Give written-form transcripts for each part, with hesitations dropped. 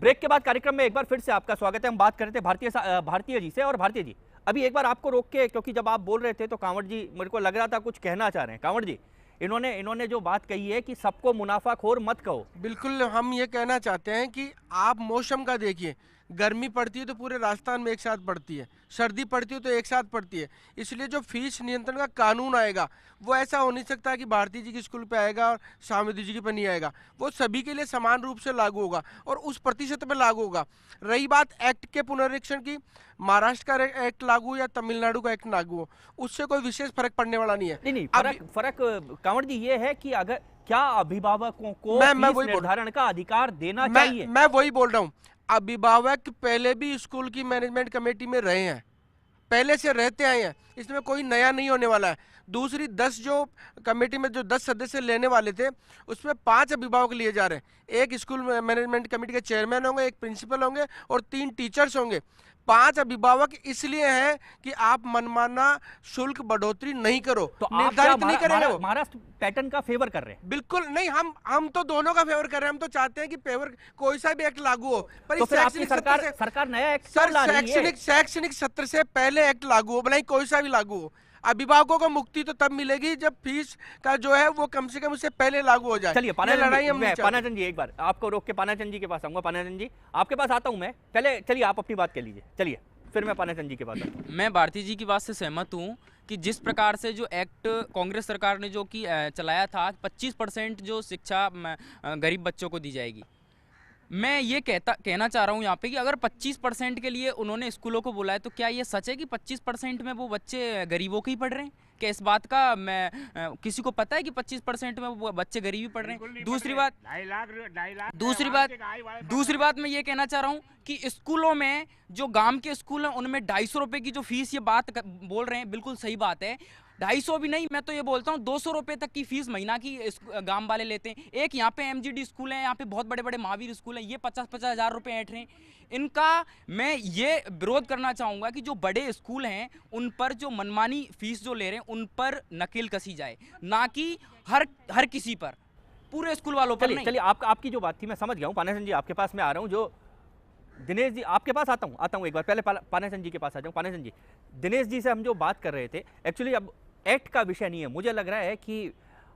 Break के बाद कार्यक्रम में एक बार फिर से आपका स्वागत है। हम बात कर रहे थे भारतीय जी से। और भारतीय जी, अभी एक बार आपको रोक के, क्योंकि जब आप बोल रहे थे तो कांवड़ जी मेरे को लग रहा था कुछ कहना चाह रहे हैं। कांवड़ जी, इन्होंने जो बात कही है कि सबको मुनाफाखोर मत कहो। बिल्कुल, हम ये कहना चाहते हैं कि आप मौसम का देखिए, गर्मी पड़ती है तो पूरे राजस्थान में एक साथ पड़ती है, सर्दी पड़ती है तो एक साथ पड़ती है। इसलिए जो फीस नियंत्रण का कानून आएगा वो ऐसा हो नहीं सकता कि भारती जी के स्कूल पे आएगा और सामवेदी जी के पे नहीं आएगा। वो सभी के लिए समान रूप से लागू होगा और उस प्रतिशत पे लागू होगा। रही बात एक्ट के पुनरीक्षण की, महाराष्ट्र का एक्ट लागू हो या तमिलनाडु का एक्ट लागू हो, उससे कोई विशेष फर्क पड़ने वाला नहीं है। नहीं, फर्क कांवड़ जी ये है कि अगर क्या अभिभावकों को फीस निर्धारण का अधिकार देना चाहिए। मैं वही बोल रहा हूँ, अभिभावक पहले भी स्कूल की मैनेजमेंट कमेटी में रहे हैं, पहले से रहते आए हैं, इसमें कोई नया नहीं होने वाला है। दूसरी 10 जो कमेटी में जो 10 सदस्य लेने वाले थे उसमें 5 अभिभावक लिए जा रहे हैं। एक स्कूल मैनेजमेंट कमेटी के चेयरमैन होंगे, एक प्रिंसिपल होंगे और 3 टीचर्स होंगे। 5 अभिभावक इसलिए हैं कि आप मनमाना शुल्क बढ़ोतरी नहीं करो, तो निर्धारित नहीं करेंगे। वो महाराष्ट्र पैटर्न का फेवर कर रहे हैं। बिल्कुल नहीं, हम तो दोनों का फेवर कर रहे हैं। हम तो चाहते हैं कि फेवर कोई सा भी एक्ट लागू हो, पर तो फिर आपकी सरकार नया एक्ट क्यों ला रही है? शैक्षणिक सत्र से पहले एक्ट लागू हो, भले ही कोई सा भी लागू हो। अभिभावकों को मुक्ति तो तब मिलेगी जब फीस का जो है वो कम से कम उससे पहले लागू हो जाए। चलिए पानाचंद जी, एक बार आपको रोक के पानाचंद जी के पास आऊंगा। पानाचंद जी, आपके पास आता हूं मैं। पहले चलिए आप अपनी बात कह लीजिए, चलिए फिर मैं पानाचंद जी के पास आता हूं। मैं भारती जी की बात से सहमत हूँ कि जिस प्रकार से जो एक्ट कांग्रेस सरकार ने जो कि चलाया था 25% जो शिक्षा गरीब बच्चों को दी जाएगी, मैं ये कहना चाह रहा हूँ यहाँ पे कि अगर 25% के लिए उन्होंने स्कूलों को बुलाया तो क्या ये सच है कि 25% में वो बच्चे गरीबों के ही पढ़ रहे हैं? क्या इस बात का किसी को पता है कि 25% में वो बच्चे गरीब ही पढ़ रहे हैं? दूसरी बात मैं ये कहना चाह रहा हूँ कि स्कूलों में जो गांव के स्कूल हैं उनमें 250 रुपये की जो फीस ये बात बोल रहे हैं, बिल्कुल सही बात है। 250 भी नहीं, मैं तो ये बोलता हूँ 200 रुपये तक की फीस महीना की गांव वाले लेते हैं। एक यहाँ पे एमजीडी स्कूल है, यहाँ पे बहुत बड़े बड़े महावीर स्कूल हैं, ये 50-50 हज़ार रुपये ऐंठ रहे हैं। इनका मैं ये विरोध करना चाहूँगा कि जो बड़े स्कूल हैं उन पर जो मनमानी फीस जो ले रहे हैं उन पर नकेल कसी जाए, ना कि हर किसी पर, पूरे स्कूल वालों पर नहीं। चलिए आपकी जो बात थी मैं समझ गया हूँ। पानाचंद जी आपके पास मैं आ रहा हूँ। जो दिनेश जी आपके पास आता हूँ एक बार, पहले पानाचंद जी के पास आ जाऊँ। पानाचंद जी, दिनेश जी से हम जो बात कर रहे थे, एक्चुअली अब एक्ट का विषय नहीं है। मुझे लग रहा है कि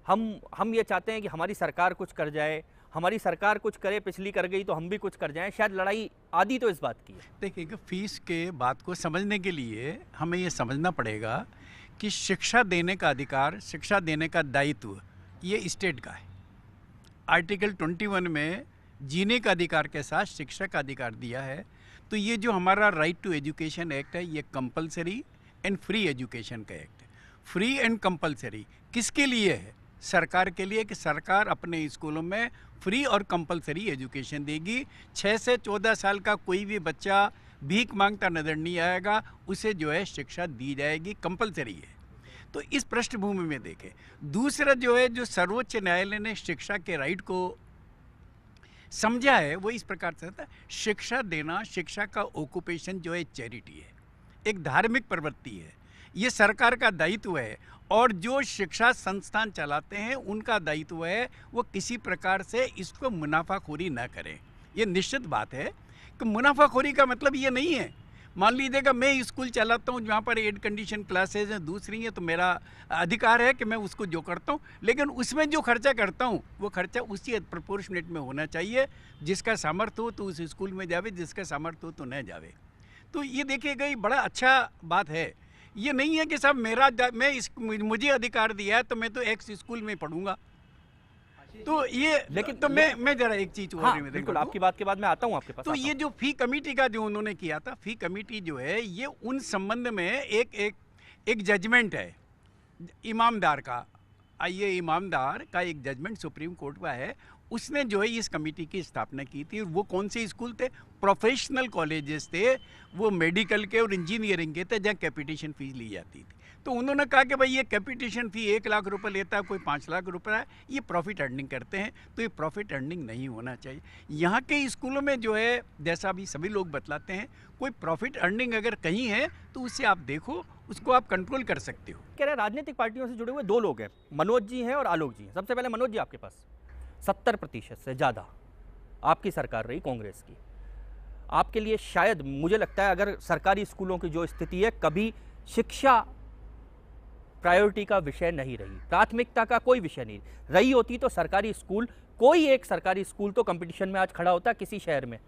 हम ये चाहते हैं कि हमारी सरकार कुछ कर जाए, हमारी सरकार कुछ करे, पिछली कर गई तो हम भी कुछ कर जाएं। शायद लड़ाई आदि तो इस बात की है। देखिए, फीस के बात को समझने के लिए हमें ये समझना पड़ेगा कि शिक्षा देने का अधिकार, शिक्षा देने का दायित्व ये स्टेट का है। आर्टिकल 21 में जीने का अधिकार के साथ शिक्षा का अधिकार दिया है। तो ये जो हमारा राइट टू एजुकेशन एक्ट है, ये कंपलसरी एंड फ्री एजुकेशन का एक्ट है। फ्री एंड कंपलसरी किसके लिए है? सरकार के लिए, कि सरकार अपने स्कूलों में फ्री और कंपलसरी एजुकेशन देगी। 6 से 14 साल का कोई भी बच्चा भीख मांगता नजर नहीं आएगा, उसे जो है शिक्षा दी जाएगी, कंपलसरी है। तो इस पृष्ठभूमि में देखें। दूसरा जो है, जो सर्वोच्च न्यायालय ने शिक्षा के राइट को समझा है वो इस प्रकार से था, शिक्षा देना, शिक्षा का ऑक्यूपेशन जो है चैरिटी है, एक धार्मिक प्रवृत्ति है, ये सरकार का दायित्व है। और जो शिक्षा संस्थान चलाते हैं उनका दायित्व है वो किसी प्रकार से इसको मुनाफाखोरी ना करें। ये निश्चित बात है कि मुनाफाखोरी का मतलब ये नहीं है, मान लीजिएगा मैं स्कूल चलाता हूँ जहाँ पर एड कंडीशन क्लासेज हैं, दूसरी हैं, तो मेरा अधिकार है कि मैं उसको जो करता हूँ, लेकिन उसमें जो खर्चा करता हूँ वो खर्चा उसी प्रोपोर्शनेट में होना चाहिए। जिसका सामर्थ्य हो तो उस स्कूल में जावे, जिसका सामर्थ्य हो तो न जावे। तो ये देखिएगा, ये बड़ा अच्छा बात है। ये नहीं है कि साहब मुझे अधिकार दिया है तो मैं तो एक्स स्कूल में पढ़ूंगा। तो ये लेकिन तो मैं जरा एक चीज बिल्कुल आपकी बात के बाद मैं आता हूँ आपके पास। तो ये जो फी कमेटी का जो उन्होंने किया था, फी कमेटी जो है ये उन संबंध में एक जजमेंट है इमामदार का। ये इमामदार का एक जजमेंट सुप्रीम कोर्ट का है। उसने जो है इस कमेटी की स्थापना की थी। वो कौन से स्कूल थे? प्रोफेशनल कॉलेजेस थे, वो मेडिकल के और इंजीनियरिंग के थे, जहाँ कैपिटेशन फीस ली जाती थी। तो उन्होंने कहा कि भाई ये कैपिटेशन फी 1 लाख रुपए लेता है, कोई 5 लाख रुपए है, ये प्रॉफिट अर्निंग करते हैं, तो ये प्रॉफिट अर्निंग नहीं होना चाहिए। यहाँ के स्कूलों में जो है, जैसा अभी सभी लोग बतलाते हैं, कोई प्रॉफिट अर्निंग अगर कहीं है तो उससे आप देखो, उसको आप कंट्रोल कर सकते हो। कह रहे राजनीतिक पार्टियों से जुड़े हुए 2 लोग हैं, मनोज जी हैं और आलोक जी हैं। सबसे पहले मनोज जी, आपके पास 70% से ज़्यादा आपकी सरकार रही कांग्रेस की। आपके लिए शायद मुझे लगता है अगर सरकारी स्कूलों की जो स्थिति है, कभी शिक्षा प्रायोरिटी का विषय नहीं रही, प्राथमिकता का कोई विषय नहीं रही होती तो सरकारी स्कूल, कोई एक सरकारी स्कूल तो कंपटीशन में आज खड़ा होता किसी शहर में।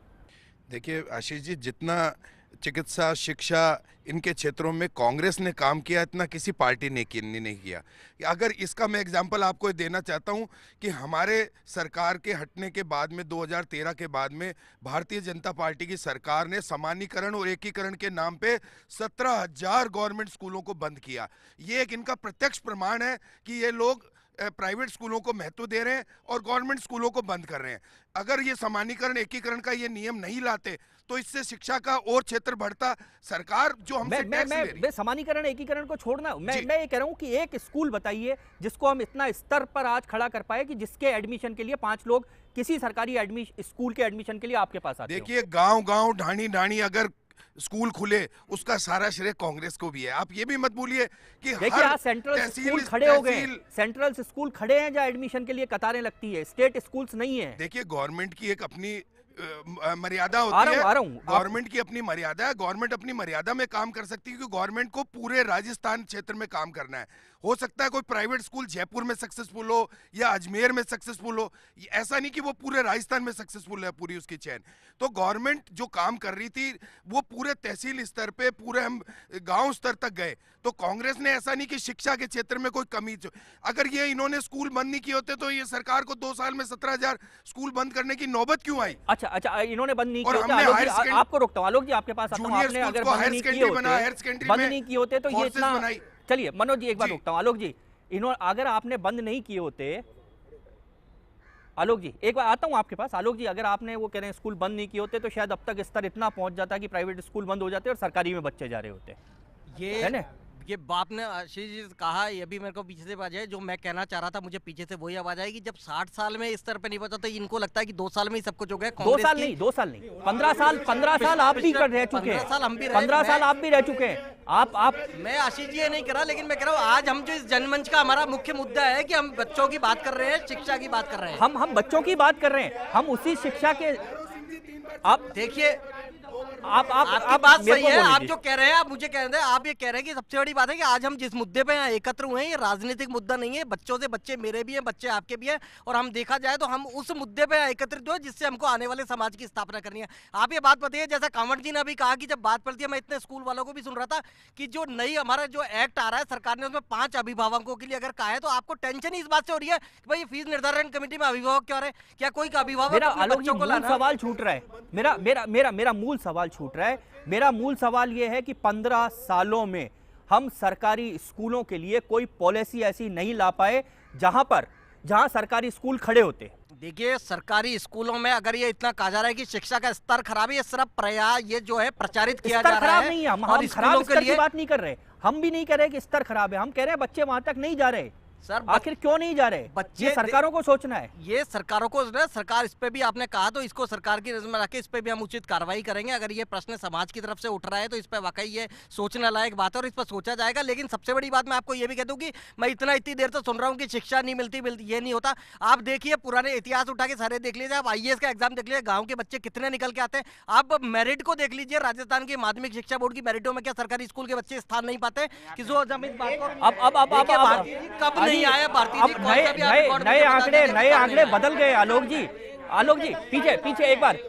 देखिए आशीष जी, जितना चिकित्सा, शिक्षा इनके क्षेत्रों में कांग्रेस ने काम किया, इतना किसी पार्टी ने नहीं किया। अगर इसका मैं एग्जांपल आपको देना चाहता हूं कि हमारे सरकार के हटने के बाद में 2013 के बाद में भारतीय जनता पार्टी की सरकार ने समानीकरण और एकीकरण के नाम पे 17,000 गवर्नमेंट स्कूलों को बंद किया। ये एक इनका प्रत्यक्ष प्रमाण है कि ये लोग प्राइवेट स्कूलों को महत्व दे रहे हैं और गवर्नमेंट स्कूलों को बंद कर रहे हैं। अगर ये समानीकरण, एकीकरण का ये नियम नहीं लाते तो इससे शिक्षा का और क्षेत्र बढ़ता। सरकार जो हमसे टैक्स ले रही है, समानीकरण एकीकरण को छोड़ना, मैं ये कह रहा हूं कि एक स्कूल बताइए जिसको हम इतना स्तर पर आज खड़ा कर पाए कि जिसके एडमिशन के लिए 5 लोग किसी सरकारी स्कूल के एडमिशन के लिए आपके पास आते हैं। देखिए गांव-गांव, ढाणी-ढाणी अगर स्कूल खुले उसका सारा श्रेय कांग्रेस को भी है। आप ये भी मत भूलिए कि देखिए आज सेंट्रल स्कूल खड़े हो गए, सेंट्रल स्कूल खड़े हैं जहां एडमिशन के लिए कतारें लगती है, स्टेट स्कूल्स नहीं है। देखिए गवर्नमेंट की एक अपनी मर्यादा होती है, गवर्नमेंट की अपनी मर्यादा है। गवर्नमेंट अपनी मर्यादा में काम कर सकती है क्योंकि गवर्नमेंट को पूरे राजस्थान क्षेत्र में काम करना है। हो सकता है कोई प्राइवेट स्कूल जयपुर में सक्सेसफुल हो या अजमेर में सक्सेसफुल हो, ऐसा नहीं कि वो पूरे राजस्थान में सक्सेसफुल है पूरी उसकी चेन। तो गवर्नमेंट जो काम कर रही थी वो पूरे तहसील स्तर पे, पूरे हम गांव स्तर तक गए। तो कांग्रेस ने ऐसा नहीं कि शिक्षा के क्षेत्र में कोई कमी, अगर ये इन्होंने स्कूल बंद नहीं किए होते तो ये सरकार को 2 साल में 17,000 स्कूल बंद करने की नौबत क्यों आई? अच्छा, इन्होंने बंद नहीं किए। आपको रोकता हूं आलोक जी, आपके पास आता हूं। आपने अगर बंद नहीं किए होते तो ये इतना, चलिए मनोज जी एक बार रोकता हूं। आलोक जी, अगर आपने बंद नहीं किए होते, आलोक जी एक बार आता हूं आपके पास। आलोक जी, अगर आपने वो कह रहे हैं स्कूल बंद नहीं किए होते तो शायद अब तक स्तर इतना पहुंच जाता कि प्राइवेट स्कूल बंद हो जाते और सरकारी में बच्चे जा रहे होते, ये है ना? ये बाप ने आशीष जी कहा, ये भी मेरे को पीछे से आवाज है। जो मैं कहना चाह रहा था मुझे पीछे से वही आवाज आई कि जब 60 साल में इस स्तर पे नहीं पहुंचा तो इनको लगता है कि 2 साल में ही सब कुछ हो गया। 2 साल नहीं, 15 साल आप भी रह चुके हैं। 15 साल आप भी रह चुके हैं। आप मैं आशीष जी ये नहीं कह रहा, लेकिन मैं कह रहा हूँ आज हम जो इस जनमंच का हमारा मुख्य मुद्दा है कि हम बच्चों की बात कर रहे हैं, शिक्षा की बात कर रहे हैं। हम बच्चों की बात कर रहे हैं, हम उसी शिक्षा के, आप देखिए आपकी बात सही है। आप जो कह रहे हैं, आप मुझे कह रहे हैं, आप ये कह रहे हैं कि सबसे बड़ी बात है कि आज हम जिस मुद्दे पे यहाँ एकत्र हुए हैं ये राजनीतिक मुद्दा नहीं है। बच्चों से बच्चे मेरे भी हैं, बच्चे आपके भी हैं, और हम देखा जाए तो हम उस मुद्दे पे एकत्रित हुए जिससे हमको आने वाले समाज की स्थापना करनी है। आप ये बात बताइए, जैसा कांवड़ जी ने अभी कहा कि जब बात पड़ती है, मैं इतने स्कूल वालों को भी सुन रहा था कि जो नई हमारा जो एक्ट आ रहा है सरकार ने, उसमें 5 अभिभावकों के लिए अगर कहा है तो आपको टेंशन इस बात से हो रही है कि भाई फीस निर्धारण कमेटी में अभिभावक क्यों रहे? क्या कोई अभिभावक सवाल छूट रहा है? मेरा मूल सवाल छूट रहा है। मेरा मूल सवाल यह है कि 15 सालों में हम सरकारी स्कूलों के लिए कोई पॉलिसी ऐसी नहीं ला पाए जहां सरकारी स्कूल खड़े होते। देखिए सरकारी स्कूलों में अगर ये इतना कहा जा रहा है कि शिक्षा का स्तर खराब है, ये सिर्फ ये जो है प्रचारित किया जा रहा है। नहीं है, हम खराब स्तर की बात नहीं कर रहे, हम भी नहीं कह रहे कि स्तर खराब है, हम कह रहे हैं बच्चे वहां तक नहीं जा रहे। सर आखिर क्यों नहीं जा रहे? बच्चे, ये सरकारों को सोचना है। ये सरकारों को, सरकार इस पे भी आपने कहा तो इसको सरकार की नजर में रखे, इस पे भी हम उचित कार्रवाई करेंगे। अगर ये प्रश्न समाज की तरफ से उठ रहा है तो इस पे वाकई ये सोचने लायक बात है और इस पर सोचा जाएगा। लेकिन सबसे बड़ी बात मैं आपको ये भी कह दूं कि मैं इतनी देर तो सुन रहा हूँ कि शिक्षा नहीं मिलती, ये नहीं होता। आप देखिए पुराने इतिहास उठा के सारे देख लीजिए, आप IAS का एग्जाम देख लीजिए, गाँव के बच्चे कितने निकल के आते हैं। आप मेरिट को देख लीजिए, राजस्थान की माध्यमिक शिक्षा बोर्ड की मेरिटों में क्या सरकारी स्कूल के बच्चे स्थान नहीं पाते? कब नहीं आया भारतीय नए आंकड़े बदल गए। आलोक जी पीछे एक बार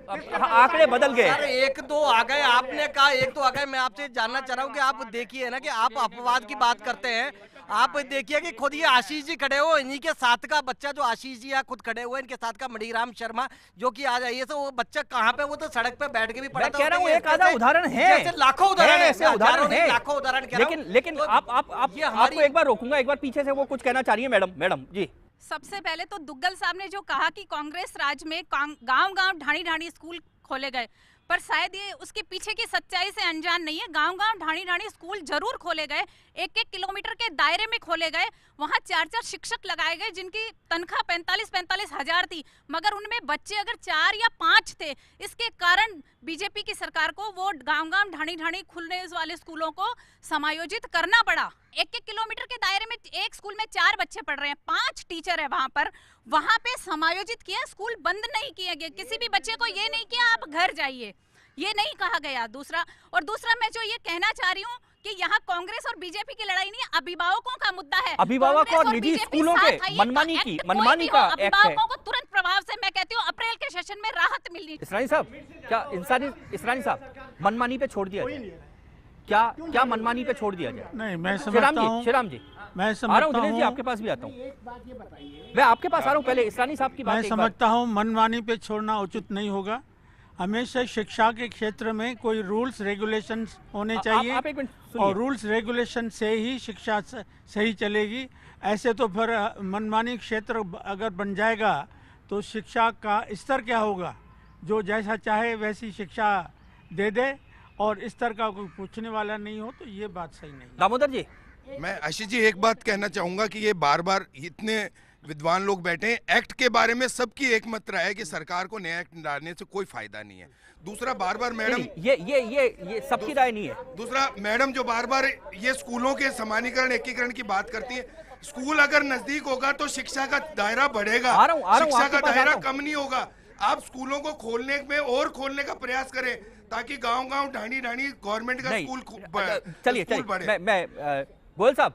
आंकड़े बदल गए। 1-2 आ गए, आपने कहा 1-2 आ गए। मैं आपसे जानना चाह रहा हूँ कि आप देखिए ना कि आप अपवाद की बात करते हैं। आप देखिए कि खुद ये आशीष जी खड़े हो, इन्हीं के साथ का बच्चा जो आशीष जी खुद खड़े हुए, इनके साथ का मणिराम शर्मा जो कि आज आइए वो बच्चा कहाँ पे, वो तो सड़क पे बैठ के भी पढ़ा था। कह रहा हूँ एक आधा उदाहरण है, लाखों उदाहरण है, लाखों उदाहरण। लेकिन आपको एक बार रोकूंगा, एक बार पीछे से वो कुछ कहना चाह रही है मैडम जी। सबसे पहले तो दुग्गल साहब ने जो कहा कि कांग्रेस राज में गांव-गांव ढाणी-ढाणी स्कूल खोले गए, पर शायद ये उसके पीछे की सच्चाई से अनजान नहीं है। गांव-गांव ढाणी-ढाणी स्कूल जरूर खोले गए, 1-1 किलोमीटर के दायरे में खोले गए, वहां 4-4 शिक्षक लगाए गए जिनकी तनख्वाह 45-45 हजार थी, मगर उनमें बच्चे अगर 4 या 5 थे। इसके कारण बीजेपी की सरकार को वो गांव-गांव ढाणी-ढाणी खुलने वाले स्कूलों को समायोजित करना पड़ा। 1-1 किलोमीटर के दायरे में एक स्कूल में 4 बच्चे पढ़ रहे हैं, 5 टीचर है वहां पे समायोजित किया, स्कूल बंद नहीं किया गया, किसी भी बच्चे को ये नहीं किया आप घर जाइए, ये नहीं कहा गया। दूसरा मैं जो ये कहना चाह रही हूँ कि यहाँ कांग्रेस और बीजेपी की लड़ाई नहीं, अभिभावकों का मुद्दा है। अभिभावक और निजी स्कूलों के मनमानी का एक्ट है। अभिभावकों को तुरंत प्रभाव से मैं कहती हूँ अप्रैल के सेशन में राहत मिलनी। इसरानी साहब, क्या इसरानी साहब मनमानी पे छोड़ दिया जाए? क्या मनमानी पे छोड़ दिया जाए? नहीं, मैं समझता हूँ। श्रीराम जी मैं आ रहा हूँ, दिनेश जी आपके पास भी आता हूँ। मैं आपके पास आ रहा हूँ, पहले इसरानी साहब की बात। मैं समझता हूँ मनमानी पे छोड़ना उचित नहीं होगा। हमेशा शिक्षा के क्षेत्र में कोई रूल्स रेगुलेशंस होने चाहिए आप एक मिनट सुनिए। और रूल्स रेगुलेशन से ही शिक्षा सही चलेगी। ऐसे तो फिर मनमानी क्षेत्र अगर बन जाएगा तो शिक्षा का स्तर क्या होगा? जो जैसा चाहे वैसी शिक्षा दे दे और स्तर का कोई पूछने वाला नहीं हो, तो ये बात सही नहीं। दामोदर जी, मैं आशीष जी एक बात कहना चाहूंगा कि ये बार बार इतने विद्वान लोग बैठे हैं, एक्ट के बारे में सबकी एक मत राय है कि सरकार को नया एक्ट डालने से कोई फायदा नहीं है। दूसरा बार बार मैडम ये सबकी राय नहीं है। दूसरा मैडम जो बार बार ये स्कूलों के समानीकरण एकीकरण की बात करती है, स्कूल अगर नजदीक होगा तो शिक्षा का दायरा बढ़ेगा, शिक्षा का दायरा कम नहीं होगा। आप स्कूलों को खोलने में और खोलने का प्रयास करें ताकि गांव-गांव ढाणी गवर्नमेंट का स्कूल चलिए मैं गोयल साहब,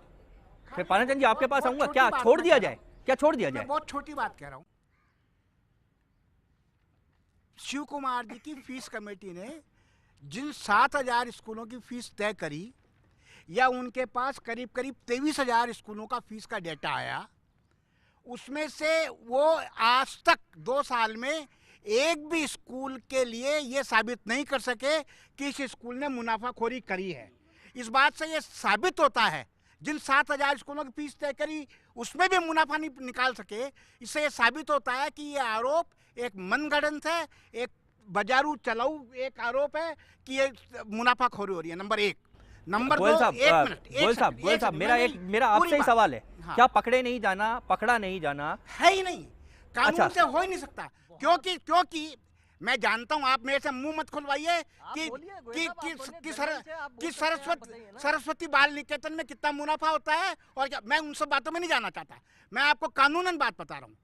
फिर पानाचंद जी आपके पास आऊंगा। क्या छोड़ दिया जाए? क्या छोड़ दिया जाए? बहुत छोटी बात कह रहा हूं। शिव कुमार जी की फीस कमेटी ने जिन 7,000 स्कूलों की फीस तय करी, या उनके पास करीब 23,000 स्कूलों का फीस का डेटा आया, उसमें से वो आज तक 2 साल में एक भी स्कूल के लिए ये साबित नहीं कर सके कि इस स्कूल ने मुनाफाखोरी करी है। इस बात से ये साबित होता है, जिन 7,000 स्कूलों की फीस तय करी उसमें भी मुनाफा नहीं निकाल सके, इससे ये साबित होता है कि ये आरोप एक मनगढ़ंत है, एक बाजारू चलाऊ एक आरोप है कि ये मुनाफाखोरी हो रही है। नंबर 1। नंबर 2, गोयल साहब, मेरा आपसे ही सवाल है। हाँ। क्या पकड़ा नहीं जाना है ही नहीं, कानून से हो ही नहीं सकता। क्योंकि मैं जानता हूं, आप मेरे से मुंह मत खुलवाइए कि सरस्वती बाल निकेतन में कितना मुनाफा होता है और क्या। मैं उन सब बातों में नहीं जाना चाहता, मैं आपको कानूनन बात बता रहा हूँ।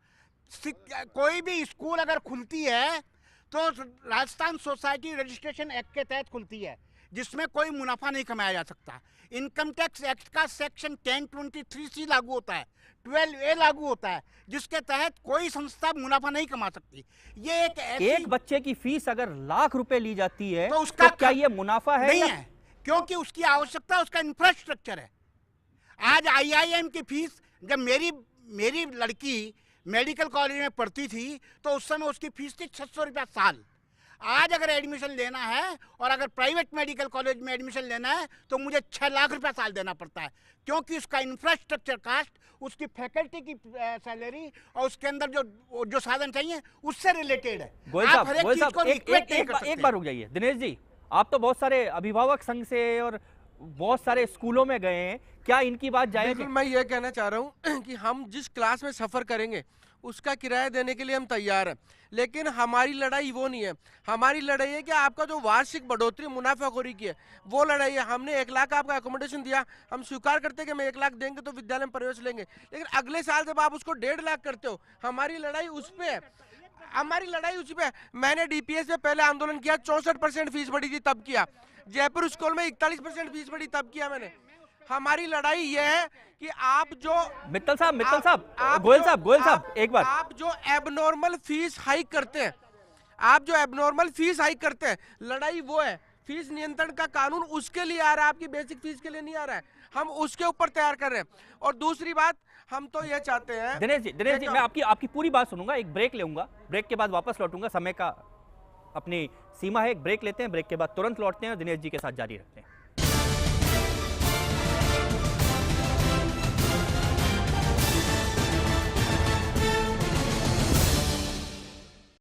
कोई भी स्कूल अगर खुलती है तो राजस्थान सोसाइटी रजिस्ट्रेशन एक्ट के तहत खुलती है, जिसमें कोई मुनाफा नहीं कमाया जा सकता। इनकम टैक्स एक्ट का सेक्शन 1023C लागू होता है, 12A लागू होता है, जिसके तहत कोई संस्था मुनाफा नहीं कमा सकती। ये एक बच्चे की फीस अगर लाख रुपए ली जाती है तो उसका क्या ये मुनाफा है? नहीं है, क्योंकि उसकी आवश्यकता उसका इंफ्रास्ट्रक्चर है। आज IIM की फीस, जब मेरी लड़की मेडिकल कॉलेज में पढ़ती थी तो उस समय उसकी फीस थी 600 रुपया साल। आज अगर एडमिशन लेना है और अगर प्राइवेट मेडिकल कॉलेज में एडमिशन लेना है तो मुझे 6 लाख रुपया साल देना पड़ता है, क्योंकि उसका इंफ्रास्ट्रक्चर कास्ट, उसकी फैकल्टी की सैलरी और उसके अंदर जो साधन चाहिए उससे रिलेटेड है। एक बार रुक जाइए दिनेश जी, आप तो बहुत सारे अभिभावक संघ से और बहुत सारे स्कूलों में गए हैं, क्या इनकी बात जायज है? मैं ये कहना चाह रहा हूँ कि हम जिस क्लास में सफर करेंगे उसका किराया देने के लिए हम तैयार हैं, लेकिन हमारी लड़ाई वो नहीं है। हमारी लड़ाई है कि आपका जो वार्षिक बढ़ोतरी मुनाफाखोरी की है वो लड़ाई है। हमने 1 लाख आपका अकोमोडेशन दिया, हम स्वीकार करते हैं कि मैं 1 लाख देंगे तो विद्यालय में प्रवेश लेंगे, लेकिन अगले साल जब आप उसको 1.5 लाख करते हो, हमारी लड़ाई उस पर है। हमारी लड़ाई उसी पे। मैंने DPS में पहले आंदोलन किया, 64% फीस बढ़ी थी तब किया। जयपुर स्कूल में 41% फीस बढ़ी तब किया मैंने। हमारी लड़ाई ये है कि आप जो मित्तल साहब गोयल साहब एक बार, आप जो एबनॉर्मल फीस हाइक करते हैं, लड़ाई वो है। फीस नियंत्रण का कानून उसके लिए आ रहा है, आपकी बेसिक फीस के लिए नहीं आ रहा है। हम उसके ऊपर तैयार कर रहे हैं। और दूसरी बात, हम तो ये चाहते हैं दिनेश जी मैं आपकी पूरी बात सुनूंगा, एक ब्रेक लूंगा, ब्रेक के बाद वापस लौटूंगा। समय का अपनी सीमा है, एक ब्रेक लेते हैं, ब्रेक के बाद तुरंत लौटते हैं और दिनेश जी के साथ जारी रखते हैं।